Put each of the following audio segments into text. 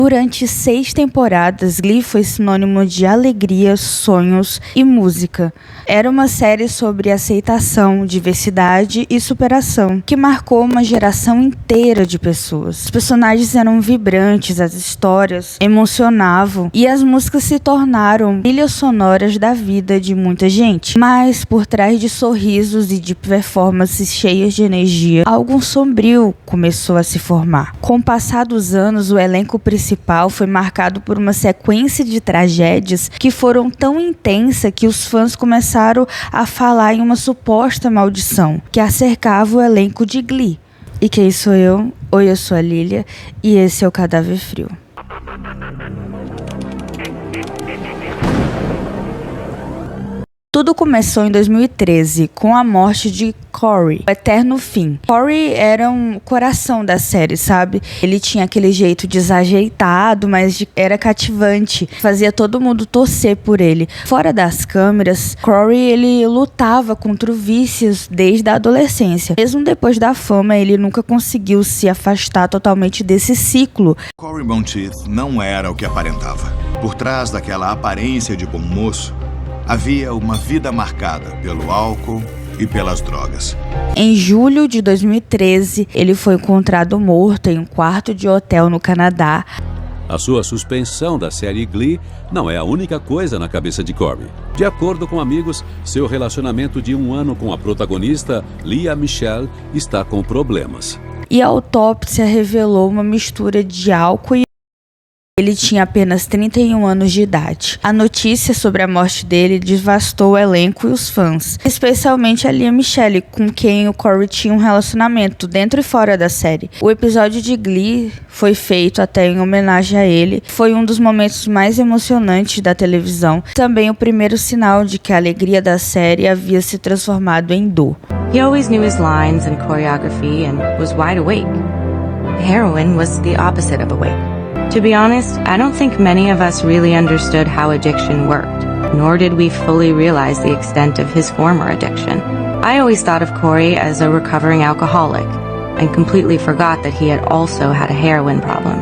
Durante 6 temporadas, Glee foi sinônimo de alegria, sonhos e música. Era uma série sobre aceitação, diversidade e superação, que marcou uma geração inteira de pessoas. Os personagens eram vibrantes, as histórias emocionavam e as músicas se tornaram trilhas sonoras da vida de muita gente. Mas, por trás de sorrisos e de performances cheias de energia, algo sombrio começou a se formar. Com o passar dos anos, o elenco principal foi marcado por uma sequência de tragédias que foram tão intensas que os fãs começaram a falar em uma suposta maldição que acercava o elenco de Glee. E quem sou eu? Oi, eu sou a Lilia e esse é o Cadáver Frio. Tudo começou em 2013, com a morte de Corey, o eterno fim. Corey era um coração da série, sabe? Ele tinha aquele jeito desajeitado, mas era cativante. Fazia todo mundo torcer por ele. Fora das câmeras, Corey, ele lutava contra vícios desde a adolescência. Mesmo depois da fama, ele nunca conseguiu se afastar totalmente desse ciclo. Corey Monteith não era o que aparentava. Por trás daquela aparência de bom moço, havia uma vida marcada pelo álcool e pelas drogas. Em julho de 2013, ele foi encontrado morto em um quarto de hotel no Canadá. A sua suspensão da série Glee não é a única coisa na cabeça de Corey. De acordo com amigos, seu relacionamento de 1 ano com a protagonista, Lea Michele, está com problemas. E a autópsia revelou uma mistura de álcool e ele tinha apenas 31 anos de idade. A notícia sobre a morte dele devastou o elenco e os fãs, especialmente a Lea Michele, com quem o Corey tinha um relacionamento dentro e fora da série. O episódio de Glee foi feito até em homenagem a ele. Foi um dos momentos mais emocionantes da televisão. Também o primeiro sinal de que a alegria da série havia se transformado em dor. He always knew his lines and choreography and was wide awake. Heroin was the opposite of awake. To be honest, I don't think many of us really understood how addiction worked, nor did we fully realize the extent of his former addiction. I always thought of Corey as a recovering alcoholic, and completely forgot that he had also had a heroin problem.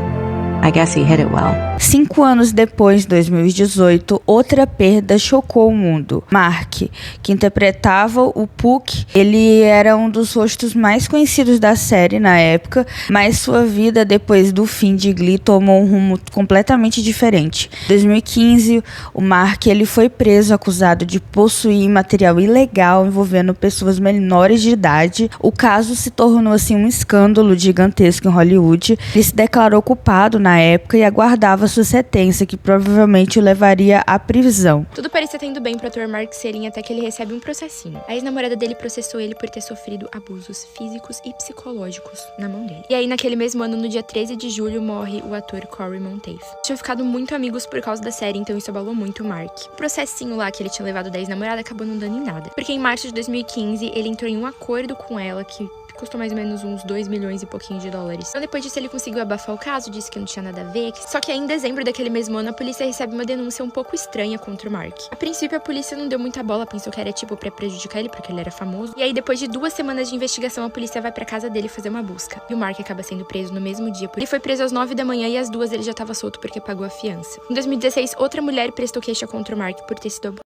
I guess he hid it well. 5 anos depois, em 2018, outra perda chocou o mundo. Mark, que interpretava o Puck, ele era um dos rostos mais conhecidos da série na época, mas sua vida depois do fim de Glee tomou um rumo completamente diferente. Em 2015, o Mark ele foi preso acusado de possuir material ilegal envolvendo pessoas menores de idade. O caso se tornou assim um escândalo gigantesco em Hollywood. Ele se declarou culpado na época e aguardava sua sentença, que provavelmente o levaria à prisão. Tudo parecia estar indo bem pro ator Mark Selling até que ele recebe um processinho. A ex-namorada dele processou ele por ter sofrido abusos físicos e psicológicos na mão dele. E aí, naquele mesmo ano, no dia 13 de julho, morre o ator Corey Monteith. Tinham ficado muito amigos por causa da série, então isso abalou muito o Mark. O processinho lá que ele tinha levado da ex-namorada acabou não dando em nada. Porque em março de 2015, ele entrou em um acordo com ela que custou mais ou menos uns 2 milhões e pouquinho de dólares. Então depois disso ele conseguiu abafar o caso, disse que não tinha nada a ver. Só que aí em dezembro daquele mesmo ano a polícia recebe uma denúncia um pouco estranha contra o Mark. A princípio a polícia não deu muita bola, pensou que era tipo pra prejudicar ele porque ele era famoso. E aí depois de 2 semanas de investigação a polícia vai pra casa dele fazer uma busca. E o Mark acaba sendo preso no mesmo dia. Ele foi preso às 9 da manhã e às 2 ele já tava solto porque pagou a fiança. Em 2016 outra mulher prestou queixa contra o Mark por ter sido abusado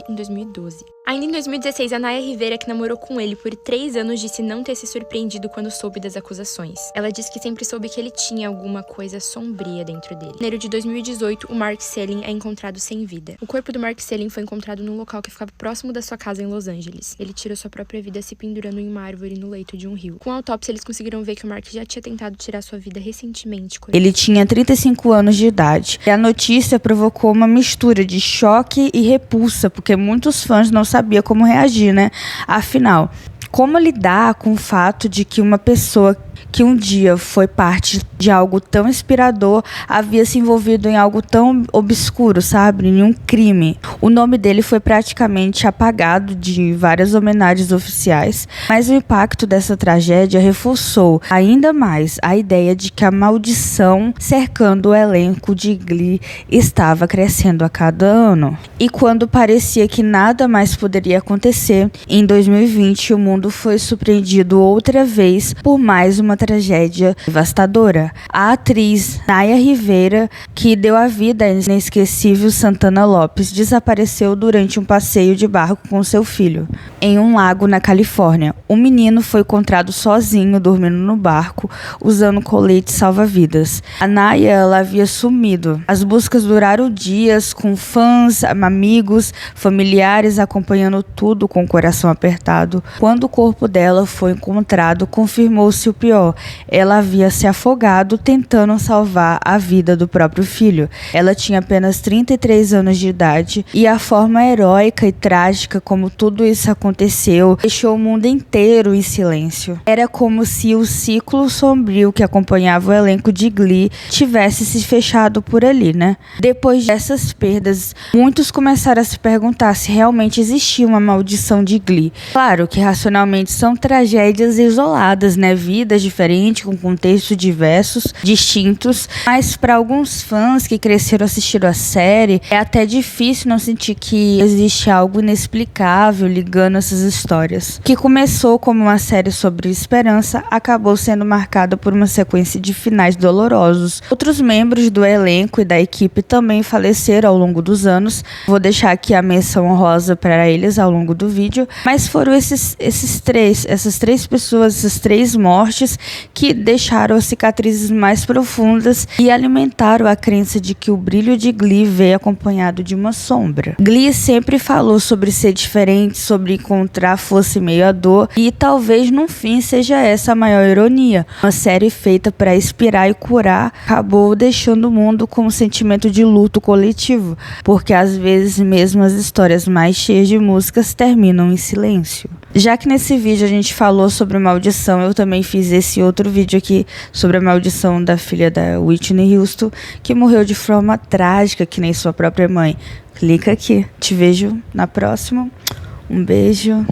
em 2012. Ainda em 2016, a Naya Rivera, que namorou com ele por 3 anos, disse não ter se surpreendido quando soube das acusações. Ela disse que sempre soube que ele tinha alguma coisa sombria dentro dele. Em janeiro de 2018, o Mark Selling é encontrado sem vida. O corpo do Mark Selling foi encontrado num local que ficava próximo da sua casa em Los Angeles. Ele tirou sua própria vida se pendurando em uma árvore no leito de um rio. Com a autópsia, eles conseguiram ver que o Mark já tinha tentado tirar sua vida recentemente. Ele tinha 35 anos de idade. E a notícia provocou uma mistura de choque e repulsa, porque muitos fãs não sabiam como reagir, né? Afinal, como lidar com o fato de que uma pessoa que um dia foi parte de algo tão inspirador havia se envolvido em algo tão obscuro, sabe? Em um crime. O nome dele foi praticamente apagado de várias homenagens oficiais, mas o impacto dessa tragédia reforçou ainda mais a ideia de que a maldição cercando o elenco de Glee estava crescendo a cada ano. E quando parecia que nada mais poderia acontecer, em 2020 o mundo mundo foi surpreendido outra vez por mais uma tragédia devastadora. A atriz Naya Rivera, que deu a vida à inesquecível Santana Lopes, desapareceu durante um passeio de barco com seu filho, em um lago na Califórnia. O menino foi encontrado sozinho, dormindo no barco, usando colete salva-vidas. A Naya, ela havia sumido. As buscas duraram dias, com fãs, amigos, familiares acompanhando tudo com o coração apertado. Quando o corpo dela foi encontrado, confirmou-se o pior. Ela havia se afogado tentando salvar a vida do próprio filho. Ela tinha apenas 33 anos de idade e a forma heróica e trágica como tudo isso aconteceu deixou o mundo inteiro em silêncio. Era como se o ciclo sombrio que acompanhava o elenco de Glee tivesse se fechado por ali, né? Depois dessas perdas, muitos começaram a se perguntar se realmente existia uma maldição de Glee. Claro que racionalmente são tragédias isoladas, né? Vidas diferentes, com contextos diversos, distintos, mas para alguns fãs que cresceram assistindo a série, é até difícil não sentir que existe algo inexplicável ligando essas histórias. Que começou como uma série sobre esperança, acabou sendo marcada por uma sequência de finais dolorosos. Outros membros do elenco e da equipe também faleceram ao longo dos anos. Vou deixar aqui a menção honrosa para eles ao longo do vídeo, mas foram essas três pessoas, essas três mortes que deixaram as cicatrizes mais profundas e alimentaram a crença de que o brilho de Glee veio acompanhado de uma sombra. Glee sempre falou sobre ser diferente, sobre encontrar força em meio à dor, e talvez no fim seja essa a maior ironia. Uma série feita para inspirar e curar acabou deixando o mundo com um sentimento de luto coletivo, porque às vezes mesmo as histórias mais cheias de músicas terminam em silêncio. Já que nesse vídeo a gente falou sobre maldição, eu também fiz esse outro vídeo aqui sobre a maldição da filha da Whitney Houston, que morreu de forma trágica, que nem sua própria mãe. Clica aqui. Te vejo na próxima. Um beijo.